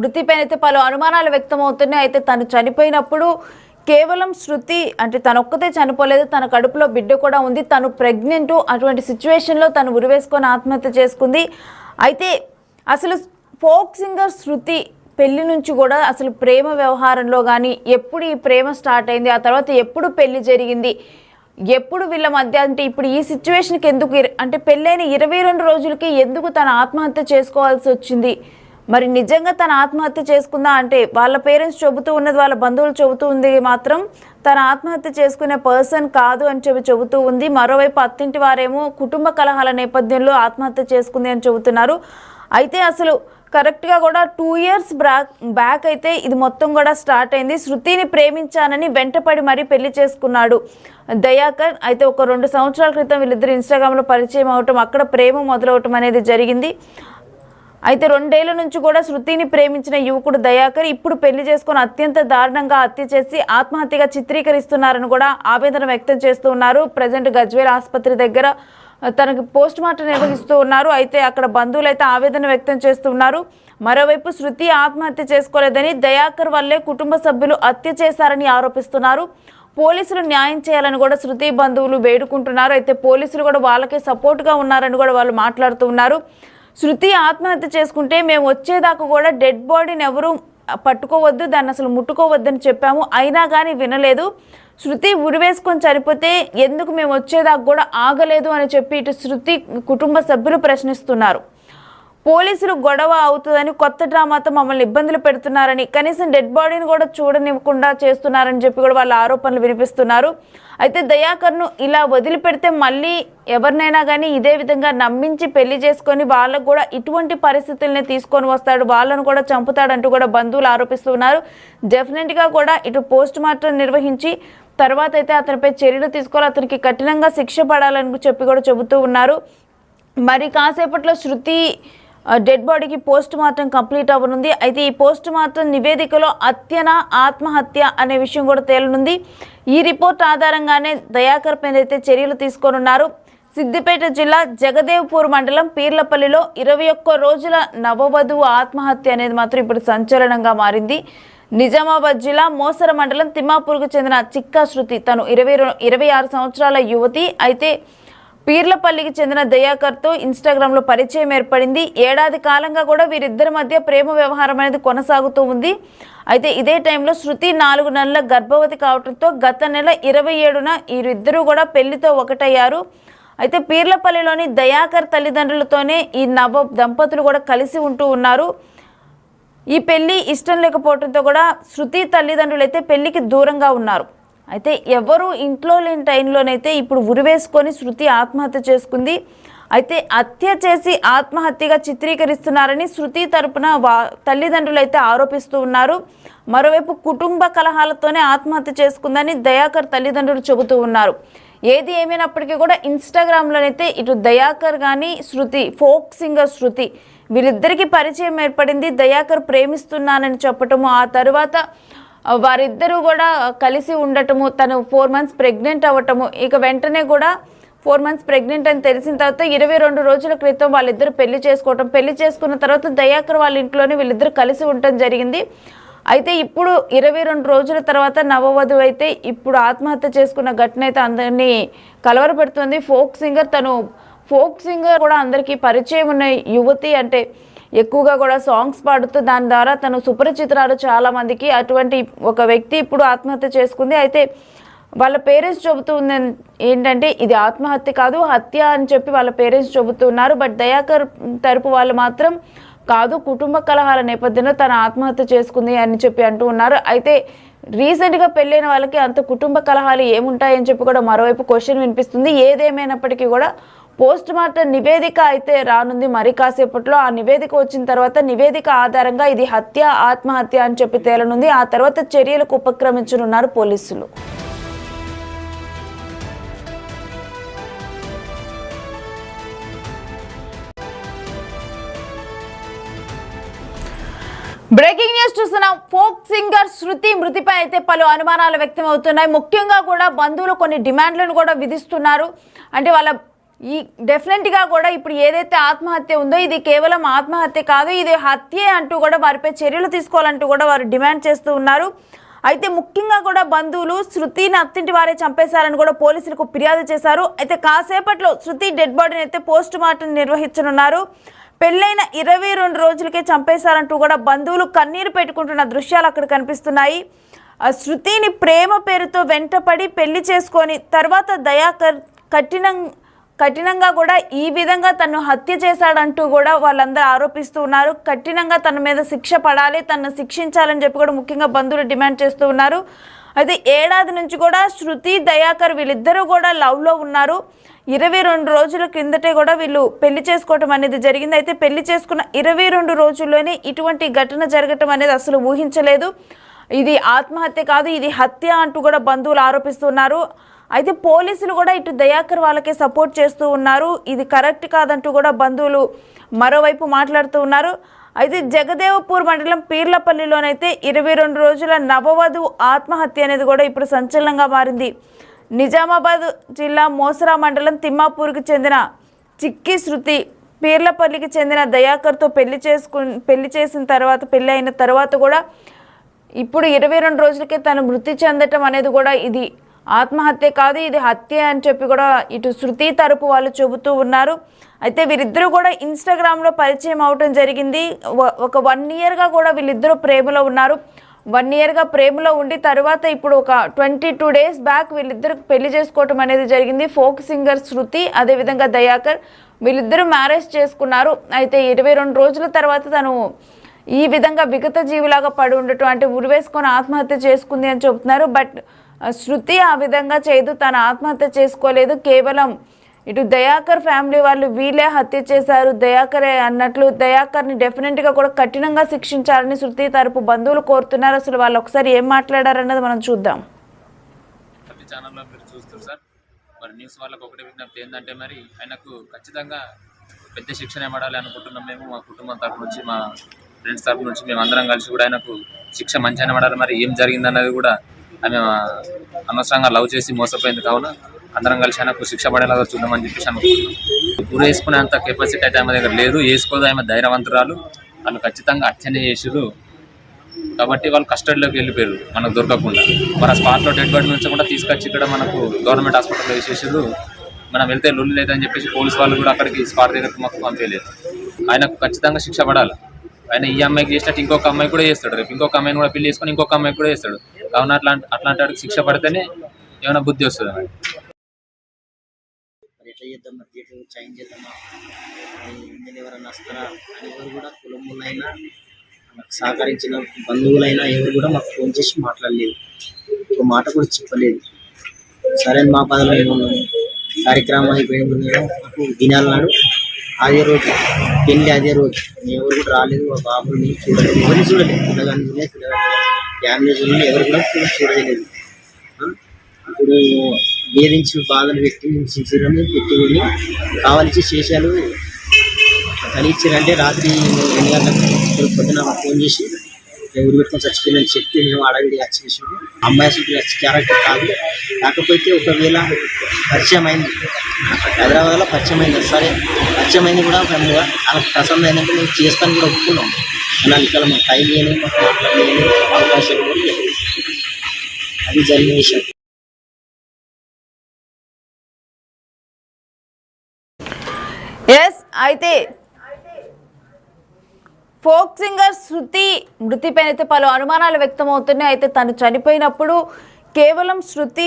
మృతిపైన అయితే పలు అనుమానాలు వ్యక్తమవుతున్నాయి. అయితే తను చనిపోయినప్పుడు కేవలం శృతి అంటే తనొక్కతే చనిపోలేదు, తన కడుపులో బిడ్డ కూడా ఉంది, తను ప్రెగ్నెంట్. అటువంటి సిచ్యువేషన్లో తను ఉరివేసుకొని ఆత్మహత్య చేసుకుంది. అయితే అసలు ఫోక్ సింగర్ శృతి పెళ్లి నుంచి కూడా అసలు ప్రేమ వ్యవహారంలో కానీ ఎప్పుడు ఈ ప్రేమ స్టార్ట్ అయింది, ఆ తర్వాత ఎప్పుడు పెళ్లి జరిగింది, ఎప్పుడు వీళ్ళ మధ్య అంటే ఇప్పుడు ఈ సిచ్యువేషన్కి ఎందుకు అంటే పెళ్ళైన 22 రోజులకి ఎందుకు తన ఆత్మహత్య చేసుకోవాల్సి వచ్చింది, మరి నిజంగా తన ఆత్మహత్య చేసుకుందా అంటే వాళ్ళ పేరెంట్స్ చెబుతూ ఉన్నది, వాళ్ళ బంధువులు చెబుతూ ఉంది మాత్రం తన ఆత్మహత్య చేసుకునే పర్సన్ కాదు అని చెబుతూ ఉంది. మరోవైపు అత్తింటి వారేమో కుటుంబ కలహాల నేపథ్యంలో ఆత్మహత్య చేసుకుంది అని చెబుతున్నారు. అయితే అసలు కరెక్ట్గా కూడా 2 years బ్యాక్ అయితే ఇది మొత్తం కూడా స్టార్ట్ అయింది. శృతిని ప్రేమించానని వెంటపడి మరీ పెళ్లి చేసుకున్నాడు దయాకర్. అయితే ఒక 2 సంవత్సరాల క్రితం వీళ్ళిద్దరు ఇన్స్టాగ్రామ్లో పరిచయం అవటం, అక్కడ ప్రేమ మొదలవటం అనేది జరిగింది. అయితే 2 ఏళ్ల నుంచి కూడా శృతిని ప్రేమించిన యువకుడు దయాకర్ ఇప్పుడు పెళ్లి చేసుకుని అత్యంత దారుణంగా హత్య చేసి ఆత్మహత్యగా చిత్రీకరిస్తున్నారని కూడా ఆవేదన వ్యక్తం చేస్తూ ఉన్నారు. ప్రజెంట్ గజ్వేల్ ఆసుపత్రి దగ్గర తనకి పోస్ట్ మార్టం నిర్వహిస్తూ ఉన్నారు. అయితే అక్కడ బంధువులు అయితే ఆవేదన వ్యక్తం చేస్తూ ఉన్నారు. మరోవైపు శృతి ఆత్మహత్య చేసుకోలేదని, దయాకర్ వల్లే కుటుంబ సభ్యులు హత్య చేశారని ఆరోపిస్తున్నారు. పోలీసులు న్యాయం చేయాలని కూడా శృతి బంధువులు వేడుకుంటున్నారు. అయితే పోలీసులు కూడా వాళ్ళకే సపోర్ట్గా ఉన్నారని కూడా వాళ్ళు మాట్లాడుతూ ఉన్నారు. శృతి ఆత్మహత్య చేసుకుంటే మేము వచ్చేదాకా కూడా డెడ్ బాడీని ఎవరు పట్టుకోవద్దు, దాన్ని అసలు ముట్టుకోవద్దని చెప్పాము, అయినా కానీ వినలేదు. శృతి ఉరివేసుకొని చనిపోతే ఎందుకు మేము వచ్చేదాకా కూడా ఆగలేదు అని చెప్పి ఇటు శృతి కుటుంబ సభ్యులు ప్రశ్నిస్తున్నారు. పోలీసులు గొడవ అవుతుందని కొత్త డ్రామాతో మమ్మల్ని ఇబ్బందులు పెడుతున్నారని, కనీసం డెడ్ బాడీని కూడా చూడనివ్వకుండా చేస్తున్నారని చెప్పి కూడా వాళ్ళ ఆరోపణలు వినిపిస్తున్నారు. అయితే దయాకర్ను ఇలా వదిలిపెడితే మళ్ళీ ఎవరినైనా కానీ ఇదే విధంగా నమ్మించి పెళ్లి చేసుకొని వాళ్ళకు కూడా ఇటువంటి పరిస్థితుల్ని తీసుకొని వస్తాడు, వాళ్ళను కూడా చంపుతాడంటూ కూడా బంధువులు ఆరోపిస్తున్నారు. డెఫినెట్గా కూడా ఇటు పోస్ట్ మార్టం నిర్వహించి తర్వాత అయితే అతనిపై చర్యలు తీసుకోవాలి, అతనికి కఠినంగా శిక్ష పడాలని చెప్పి కూడా చెబుతూ ఉన్నారు. మరి కాసేపట్లో శృతి డెడ్ బాడీకి పోస్ట్ మార్టం కంప్లీట్ అవ్వనుంది. అయితే ఈ పోస్ట్ మార్టం నివేదికలో హత్యన ఆత్మహత్య అనే విషయం కూడా తేలనుంది. ఈ రిపోర్ట్ ఆధారంగానే దయాకర్ పైన అయితే చర్యలు తీసుకోనున్నారు. సిద్దిపేట జిల్లా జగదేవ్పూర్ మండలం పీర్లపల్లిలో 21 రోజుల నవవధువు ఆత్మహత్య అనేది మాత్రం ఇప్పుడు సంచలనంగా మారింది. నిజామాబాద్ జిల్లా మోసర మండలం తిమ్మాపూర్కు చెందిన చిక్కా శృతి తను 26 సంవత్సరాల యువతి. అయితే పీర్లపల్లికి చెందిన దయాకర్తో ఇన్స్టాగ్రామ్లో పరిచయం ఏర్పడింది. ఏడాది కాలంగా కూడా వీరిద్దరి మధ్య ప్రేమ వ్యవహారం అనేది కొనసాగుతూ ఉంది. అయితే ఇదే టైంలో శృతి 4 నెలల గర్భవతి కావడంతో గత నెల 27న వీరిద్దరూ కూడా పెళ్లితో ఒకటయ్యారు. అయితే పీర్లపల్లిలోని దయాకర్ తల్లిదండ్రులతోనే ఈ నవ దంపతులు కూడా కలిసి ఉంటూ ఉన్నారు. ఈ పెళ్లి ఇష్టం లేకపోవడంతో కూడా శృతి తల్లిదండ్రులు అయితే పెళ్లికి దూరంగా ఉన్నారు. అయితే ఎవరు ఇంట్లో లేని టైంలోనైతే ఇప్పుడు ఉరివేసుకొని శృతి ఆత్మహత్య చేసుకుంది. అయితే హత్య చేసి ఆత్మహత్యగా చిత్రీకరిస్తున్నారని శృతి తరపున తల్లిదండ్రులు అయితే ఆరోపిస్తూ ఉన్నారు. మరోవైపు కుటుంబ కలహాలతోనే ఆత్మహత్య చేసుకుందని దయాకర్ తల్లిదండ్రులు చెబుతూ ఉన్నారు. ఏది ఏమైనప్పటికీ కూడా ఇన్స్టాగ్రామ్లోనైతే ఇటు దయాకర్ కానీ శృతి ఫోక్ సింగర్ శృతి వీరిద్దరికీ పరిచయం ఏర్పడింది. దయాకర్ ప్రేమిస్తున్నానని చెప్పటము, ఆ తర్వాత వారిద్దరూ కూడా కలిసి ఉండటము, తను 4 months ప్రెగ్నెంట్ అవ్వటము, ఇక వెంటనే కూడా 4 months ప్రెగ్నెంట్ అని తెలిసిన తర్వాత 22 రోజుల క్రితం వాళ్ళిద్దరు పెళ్లి చేసుకోవటం, పెళ్లి చేసుకున్న తర్వాత దయాకర్ వాళ్ళ ఇంట్లోనే వీళ్ళిద్దరు కలిసి ఉండటం జరిగింది. అయితే ఇప్పుడు 22 రోజుల తర్వాత నవవధువు అయితే ఇప్పుడు ఆత్మహత్య చేసుకున్న ఘటన అయితే అందరినీ కలవరపెడుతుంది. తను ఫోక్ సింగర్ కూడా అందరికీ పరిచయం ఉన్న యువతి, అంటే ఎక్కువగా కూడా సాంగ్స్ పాడుతూ దాని ద్వారా తను సుపరిచితురాలు చాలామందికి. అటువంటి ఒక వ్యక్తి ఇప్పుడు ఆత్మహత్య చేసుకుంది. అయితే వాళ్ళ పేరెంట్స్ చెబుతుంది ఏంటంటే ఇది ఆత్మహత్య కాదు, హత్య అని చెప్పి వాళ్ళ పేరెంట్స్ చెబుతున్నారు. బట్ దయాకర్ తరపు వాళ్ళు మాత్రం కాదు, కుటుంబ కలహాల నేపథ్యంలో తన ఆత్మహత్య చేసుకుంది అని చెప్పి అంటూ ఉన్నారు. అయితే రీసెంట్గా పెళ్ళైన వాళ్ళకి అంత కుటుంబ కలహాలు ఏముంటాయని చెప్పి కూడా మరోవైపు క్వశ్చన్ వినిపిస్తుంది. ఏదేమైనప్పటికీ కూడా పోస్ట్ మార్టం నివేదిక అయితే రానుంది మరి కాసేపట్లో. ఆ నివేదిక వచ్చిన తర్వాత నివేదిక ఆధారంగా ఇది హత్య ఆత్మహత్య అని చెప్పి తేలనుంది. ఆ తర్వాత చర్యలకు ఉపక్రమించనున్నారు పోలీసులు. బ్రేకింగ్ న్యూస్ చూస్తున్నాం. ఫోక్ సింగర్ శృతి మృతిపై అయితే పలు అనుమానాలు వ్యక్తం అవుతున్నాయి. ముఖ్యంగా కూడా బంధువులు కొన్ని డిమాండ్లను కూడా విధిస్తున్నారు. అంటే వాళ్ళ ఈ డెఫినెట్గా కూడా ఇప్పుడు ఏదైతే ఆత్మహత్య ఉందో ఇది కేవలం ఆత్మహత్య కాదు, ఇది హత్యే అంటూ కూడా వారిపై చర్యలు తీసుకోవాలంటూ కూడా వారు డిమాండ్ చేస్తూ ఉన్నారు. అయితే ముఖ్యంగా కూడా బంధువులు శృతిని అత్తింటి వారే చంపేశారని కూడా పోలీసులకు ఫిర్యాదు చేశారు. అయితే కాసేపట్లో శృతి డెడ్ బాడీని అయితే పోస్ట్ మార్టం నిర్వహించనున్నారు. పెళ్ళైన 22 రోజులకే చంపేశారంటూ కూడా బంధువులు కన్నీరు పెట్టుకుంటున్న దృశ్యాలు అక్కడ కనిపిస్తున్నాయి. శృతిని ప్రేమ పేరుతో వెంటపడి పెళ్లి చేసుకొని తర్వాత దయాకర్ కఠినంగా కూడా ఈ విధంగా తను హత్య చేశాడంటూ కూడా వాళ్ళందరూ ఆరోపిస్తూ ఉన్నారు. కఠినంగా తన మీద శిక్ష పడాలి, తనను శిక్షించాలని చెప్పి కూడా ముఖ్యంగా బంధువులు డిమాండ్ చేస్తూ ఉన్నారు. అయితే ఏడాది నుంచి కూడా శృతి దయాకర్ వీళ్ళిద్దరూ కూడా లవ్లో ఉన్నారు. 22 రోజుల కిందటే కూడా వీళ్ళు పెళ్లి చేసుకోవటం అనేది జరిగింది. అయితే పెళ్లి చేసుకున్న 22 రోజుల్లోనే ఇటువంటి ఘటన జరగటం అనేది అసలు ఊహించలేదు. ఇది ఆత్మహత్య కాదు, ఇది హత్య అంటూ కూడా బంధువులు ఆరోపిస్తున్నారు. అయితే పోలీసులు కూడా ఇటు దయాకర్ వాళ్ళకే సపోర్ట్ చేస్తూ ఉన్నారు. ఇది కరెక్ట్ కాదంటూ కూడా బంధువులు మరోవైపు మాట్లాడుతూ ఉన్నారు. అయితే జగదేవపూర్ మండలం పీర్లపల్లిలోనైతే 22 రోజుల నవవధు ఆత్మహత్య అనేది కూడా ఇప్పుడు సంచలనంగా మారింది. నిజామాబాద్ జిల్లా మోసరా మండలం తిమ్మాపూర్కి చెందిన చిక్కి శృతి పీర్లపల్లికి చెందిన దయాకర్తో పెళ్లి చేసిన తర్వాత పెళ్ళి అయిన తర్వాత కూడా ఇప్పుడు 22 రోజులకే తను మృతి చెందటం అనేది కూడా ఇది ఆత్మహత్య కాదు, ఇది హత్య అని చెప్పి కూడా ఇటు శృతి తరపు వాళ్ళు చెబుతూ ఉన్నారు. అయితే వీరిద్దరూ కూడా ఇన్స్టాగ్రామ్లో పరిచయం అవటం జరిగింది. ఒక 1 ఇయర్గా కూడా వీళ్ళిద్దరూ ప్రేమలో ఉన్నారు. 1 ఇయర్గా ప్రేమలో ఉండి తర్వాత ఇప్పుడు ఒక 22 డేస్ బ్యాక్ వీళ్ళిద్దరు పెళ్లి చేసుకోవటం అనేది జరిగింది. ఫోక్ సింగర్ శృతి అదేవిధంగా దయాకర్ వీళ్ళిద్దరూ మ్యారేజ్ చేసుకున్నారు. అయితే 22 రోజుల తర్వాత తను ఈ విధంగా విగత జీవిలాగా పడి ఉండటం, అంటే ఉరివేసుకొని ఆత్మహత్య చేసుకుంది అని చెబుతున్నారు. బట్ శృతి ఆ విధంగా చేయదు, తను ఆత్మహత్య చేసుకోలేదు. కేవలం ఇటు దయాకర్ ఫ్యామిలీ వాళ్ళు వీళ్ళే హత్య చేశారు దయాకరే అన్నట్లు దయాకర్ని డెఫినెట్గా కూడా కఠినంగా శిక్షించాలని శృతి తరపు బంధువులు కోరుతున్నారు. అసలు వాళ్ళు ఒకసారి ఏం మాట్లాడారన్నది మనం చూద్దాం. ఛానల్లో మీరు చూస్తారు సార్, మరి న్యూస్ వాళ్ళకి ఒకటే విజ్ఞప్తి ఏంటంటే మరి ఆయనకు ఖచ్చితంగా పెద్ద శిక్షణ పడాలి అనుకుంటున్నాం. మేము మా కుటుంబం తరపు నుంచి, మా ఫ్రెండ్స్ తరపు నుంచి మేము అందరం కలిసి కూడా ఆయనకు శిక్ష మంచిగానే పడాలి. మరి ఏం జరిగిందన్నది కూడా ఆమె అనవసరంగా లవ్ చేసి మోసపోయింది, కావున అందరం కలిసి ఆయనకు శిక్ష పడేలాగా చూద్దామని చెప్పేసి అనుకుంటున్నాం. ఊరు వేసుకునేంత కెపాసిటీ అయితే ఆమె దగ్గర లేదు, వేసుకోదు. ఆమె ధైర్యవంతురాలు, వాళ్ళు ఖచ్చితంగా అర్చన చేసారు కాబట్టి వాళ్ళు కస్టడీలోకి వెళ్ళిపోయారు మనకు దొరకకుండా. మన స్పాట్లో డెడ్ బాడీ నుంచి కూడా తీసుకొచ్చి ఇక్కడ మనకు గవర్నమెంట్ హాస్పిటల్లో వేసేసారు. మనం వెళ్తే లొల్లి లేదని చెప్పేసి పోలీసు వాళ్ళు కూడా అక్కడికి స్పాట్ దగ్గరకు మాకు పంపించలేదు. ఆయనకు ఖచ్చితంగా శిక్ష పడాలి. ఆయన ఈ అమ్మాయికి చేసినట్టు ఇంకొక అమ్మాయి కూడా చేస్తాడు, రేపు ఇంకొక అమ్మాయిని కూడా పెళ్లి చేసుకొని ఇంకొక అమ్మాయికి కూడా చేస్తాడు. కావున అట్లాంటి వాడికి శిక్ష పడితేనే ఏమైనా బుద్ధి వస్తుంది. ఎట్లా చేద్దాం, మరి థియేటర్ చేంజ్ చేద్దామా, ఇందులో ఎవరైనా వస్తారా అని ఎవరు కూడా కులములైనా మాకు సహకరించిన బంధువులైనా ఎవరు కూడా మాకు ఫోన్ చేసి మాట్లాడలేదు, ఒక మాట కూడా చెప్పలేదు. సరే మా బాధలో ఏమున్నాము, కార్యక్రమం అయిపోయిందో మాకు దినాల నాడు అదే రోజు పెళ్ళి, అదే రోజు ఎవరు కూడా రాలేదు. మా బాబుని చూడలేదు, ఎవరిని చూడలేదు, పిల్లగాని చూడలేదు, ఫ్యామిలీ చూడలేదు, ఎవరు కూడా చూడలేదు. ఇప్పుడు వేధించి బాధలు పెట్టి హింసించడం పెట్టుకుని కావాల్సి శేషాలు కలిగించారంటే రాత్రి 2 గంటలకు పొద్దున ఫోన్ చేసి ఊరు పెట్టుకొని చచ్చిపోయిందని చెప్పి మేము అడవిడి వచ్చేసాము. అమ్మాయి అసలు క్యారెక్టర్ కాదు, కాకపోతే ఒకవేళ పరిచయం అయింది, హైదరాబాద్లో పరిచయం అయింది. సరే పరిచయం అయింది కూడా వాళ్ళకి ప్రసన్న ఏంటంటే మేము చేస్తాను కూడా ఒప్పుకున్నాం. అలా ఇక్కడ మాకు టైం లేదు, మాకు మాట్లాడలేదు, అవకాశం కూడా లేదు. అది జరిగిన విషయం. ఎస్, అయితే ఫోక్ సింగర్ శృతి మృతిపైన అయితే పలు అనుమానాలు వ్యక్తమవుతున్నాయి. అయితే తను చనిపోయినప్పుడు కేవలం శృతి